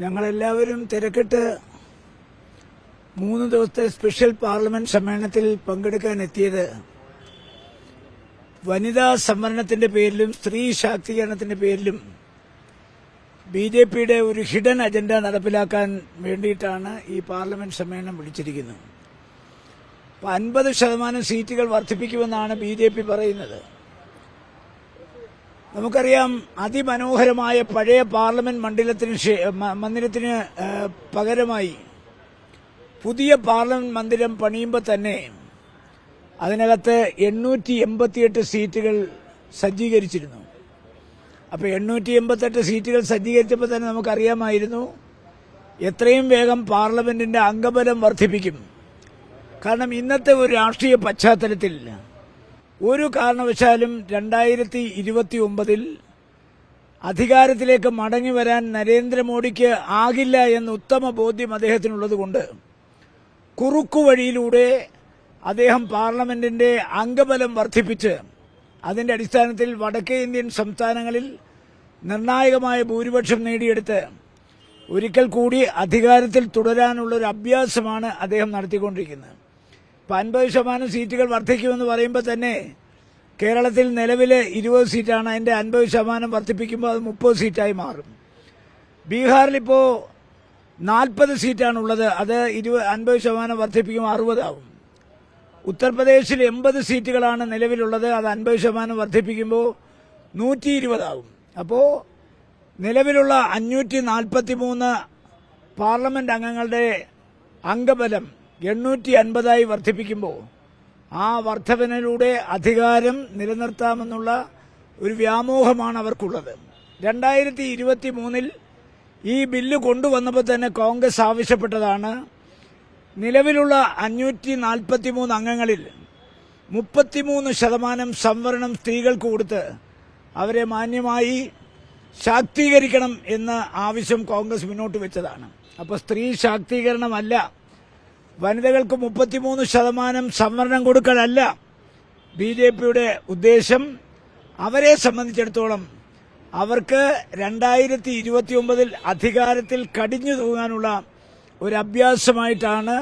ഞങ്ങളെല്ലാവരും തിരക്കിട്ട് 3 ദിവസത്തെ സ്പെഷ്യൽ പാർലമെന്റ് സമ്മേളനത്തിൽ പങ്കെടുക്കാൻ എത്തിയത് വനിതാ സംവരണത്തിന്റെ പേരിലും സ്ത്രീ ശാക്തീകരണത്തിന്റെ പേരിലും ബിജെപിയുടെ ഒരു ഹിഡൻ അജണ്ട നടപ്പിലാക്കാൻ വേണ്ടിയിട്ടാണ് ഈ പാർലമെന്റ് സമ്മേളനം വിളിച്ചിരിക്കുന്നത്. 50% സീറ്റുകൾ വർദ്ധിപ്പിക്കുമെന്നാണ് ബിജെപി പറയുന്നത്. നമുക്കറിയാം, അതിമനോഹരമായ പഴയ പാർലമെന്റ് മന്ദിരത്തിന് പകരമായി പുതിയ പാർലമെന്റ് മന്ദിരം പണിയുമ്പോൾ തന്നെ അതിനകത്ത് 888 സീറ്റുകൾ സജ്ജീകരിച്ചിരുന്നു. അപ്പോൾ 888 സീറ്റുകൾ സജ്ജീകരിച്ചപ്പോൾ തന്നെ നമുക്കറിയാമായിരുന്നു എത്രയും വേഗം പാർലമെന്റിന്റെ അംഗബലം വർദ്ധിപ്പിക്കും. കാരണം ഇന്നത്തെ ഒരു രാഷ്ട്രീയ പശ്ചാത്തലത്തിൽ ഒരു കാരണവശാലും 2029 അധികാരത്തിലേക്ക് മടങ്ങി വരാൻ നരേന്ദ്രമോദിക്ക് ആകില്ല എന്ന ഉത്തമ ബോധ്യം അദ്ദേഹത്തിനുള്ളതുകൊണ്ട് കുറുക്കുവഴിയിലൂടെ അദ്ദേഹം പാർലമെന്റിന്റെ അംഗബലം വർദ്ധിപ്പിച്ച് അതിന്റെ അടിസ്ഥാനത്തിൽ വടക്കേ ഇന്ത്യൻ സംസ്ഥാനങ്ങളിൽ നിർണായകമായ ഭൂരിപക്ഷം നേടിയെടുത്ത് ഒരിക്കൽ കൂടി അധികാരത്തിൽ തുടരാനുള്ള ഒരു അഭ്യാസമാണ് അദ്ദേഹം നടത്തിക്കൊണ്ടിരിക്കുന്നത്. 50% സീറ്റുകൾ വർദ്ധിക്കുമെന്ന് പറയുമ്പോൾ തന്നെ കേരളത്തിൽ നിലവിലെ 20 സീറ്റാണ്. അതിന്റെ 50% വർദ്ധിപ്പിക്കുമ്പോൾ അത് 30 സീറ്റായി മാറും. ബീഹാറിലിപ്പോൾ 40 സീറ്റാണുള്ളത്. അത് 50% വർദ്ധിപ്പിക്കുമ്പോൾ 60 ആവും. ഉത്തർപ്രദേശിൽ 80 സീറ്റുകളാണ് നിലവിലുള്ളത്. അത് 50% വർദ്ധിപ്പിക്കുമ്പോൾ 120 ആവും. അപ്പോൾ നിലവിലുള്ള 543 പാർലമെന്റ് അംഗങ്ങളുടെ അംഗബലം 850 വർദ്ധിപ്പിക്കുമ്പോൾ ആ വർധനയിലൂടെ അധികാരം നിലനിർത്താമെന്നുള്ള ഒരു വ്യാമോഹമാണ് അവർക്കുള്ളത്. 2023 ഈ ബില്ല് കൊണ്ടുവന്നപ്പോൾ തന്നെ കോൺഗ്രസ് ആവശ്യപ്പെട്ടതാണ് നിലവിലുള്ള 543 അംഗങ്ങളിൽ 33% സംവരണം സ്ത്രീകൾക്ക് കൊടുത്ത് അവരെ മാന്യമായി ശാക്തീകരിക്കണം എന്ന ആവശ്യം കോൺഗ്രസ് മുന്നോട്ട് വെച്ചതാണ്. അപ്പോൾ സ്ത്രീ ശാക്തീകരണമല്ല, വനിതകൾക്ക് 33% സംവരണം കൊടുക്കലല്ല ബിജെപിയുടെ ഉദ്ദേശം. അവരെ സംബന്ധിച്ചിടത്തോളം അവർക്ക് 2029 അധികാരത്തിൽ കടിഞ്ഞു തൂങ്ങാനുള്ള ഒരു അഭ്യാസമായിട്ടാണ്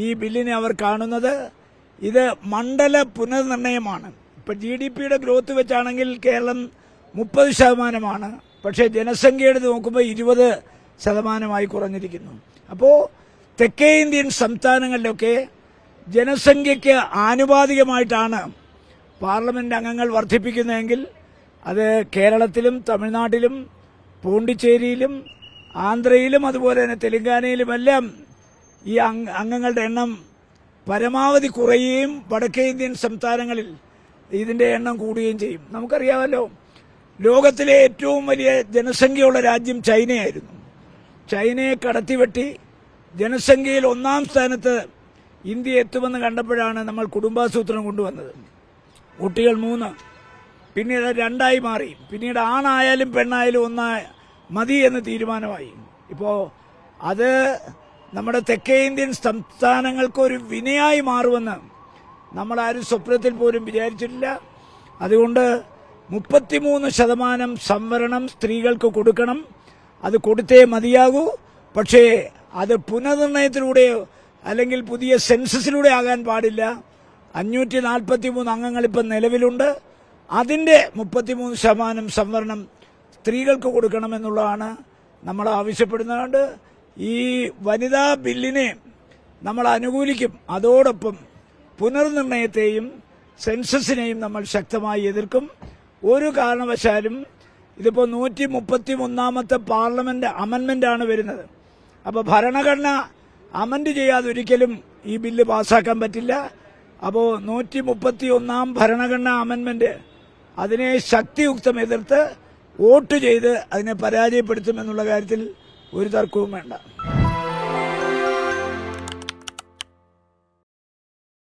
ഈ ബില്ലിനെ അവർ കാണുന്നത്. ഇത് മണ്ഡല പുനർനിർണയമാണ്. ഇപ്പം GDPയുടെ ഗ്രോത്ത് വെച്ചാണെങ്കിൽ കേരളം 30%, പക്ഷേ ജനസംഖ്യയുടെ നോക്കുമ്പോൾ 20% കുറഞ്ഞിരിക്കുന്നു. അപ്പോൾ തെക്കേ ഇന്ത്യൻ സംസ്ഥാനങ്ങളിലൊക്കെ ജനസംഖ്യയ്ക്ക് ആനുപാതികമായിട്ടാണ് പാർലമെന്റ് അംഗങ്ങൾ വർദ്ധിപ്പിക്കുന്നതെങ്കിൽ അത് കേരളത്തിലും തമിഴ്നാട്ടിലും പോണ്ടിച്ചേരിയിലും ആന്ധ്രയിലും അതുപോലെ തന്നെ തെലങ്കാനയിലുമെല്ലാം ഈ അംഗങ്ങളുടെ എണ്ണം പരമാവധി കുറയുകയും വടക്കേ ഇന്ത്യൻ സംസ്ഥാനങ്ങളിൽ ഇതിന്റെ എണ്ണം കൂടുകയും ചെയ്യും. നമുക്കറിയാമല്ലോ, ലോകത്തിലെ ഏറ്റവും വലിയ ജനസംഖ്യയുള്ള രാജ്യം ചൈനയായിരുന്നു. ചൈനയെ കടത്തിവെട്ടി ജനസംഖ്യയിൽ 1-ാം സ്ഥാനത്ത് ഇന്ത്യ എത്തുമെന്ന് കണ്ടപ്പോഴാണ് നമ്മൾ കുടുംബാസൂത്രണം കൊണ്ടുവന്നത്. കുട്ടികൾ 3, പിന്നീട് 2 മാറി, പിന്നീട് ആണായാലും പെണ്ണായാലും 1 മതി എന്ന് തീരുമാനമായി. ഇപ്പോൾ അത് നമ്മുടെ തെക്കേ ഇന്ത്യൻ സംസ്ഥാനങ്ങൾക്ക് ഒരു വിനയായി മാറുമെന്ന് നമ്മളാരും സ്വപ്നത്തിൽ പോലും വിചാരിച്ചിട്ടില്ല. അതുകൊണ്ട് 33% സംവരണം സ്ത്രീകൾക്ക് കൊടുക്കണം. അത് കൊടുത്തേ മതിയാകൂ. പക്ഷേ അത് പുനർനിർണയത്തിലൂടെയോ അല്ലെങ്കിൽ പുതിയ സെൻസസിലൂടെ ആകാൻ പാടില്ല. 543 അംഗങ്ങൾ ഇപ്പം നിലവിലുണ്ട്. അതിന്റെ 33% സംവരണം സ്ത്രീകൾക്ക് കൊടുക്കണമെന്നുള്ളതാണ് നമ്മൾ ആവശ്യപ്പെടുന്നതുകൊണ്ട് ഈ വനിതാ ബില്ലിനെ നമ്മൾ അനുകൂലിക്കും. അതോടൊപ്പം പുനർനിർണയത്തെയും സെൻസസിനെയും നമ്മൾ ശക്തമായി എതിർക്കും. ഒരു കാരണവശാലും ഇതിപ്പോൾ 131ാമത്തെ പാർലമെന്റ് അമെന്റ്മെന്റാണ് വരുന്നത്. അപ്പോൾ ഭരണഘടന അമെന്റ് ചെയ്യാതെ ഒരിക്കലും ഈ ബില്ല് പാസ്സാക്കാൻ പറ്റില്ല. അപ്പോൾ 131ാം ഭരണഘടനാ അമെന്റ്മെന്റ് അതിനെ ശക്തിയുക്തം എതിർത്ത് വോട്ട് ചെയ്ത് അതിനെ പരാജയപ്പെടുത്തുമെന്നുള്ള കാര്യത്തിൽ ഒരു തർക്കവും വേണ്ട.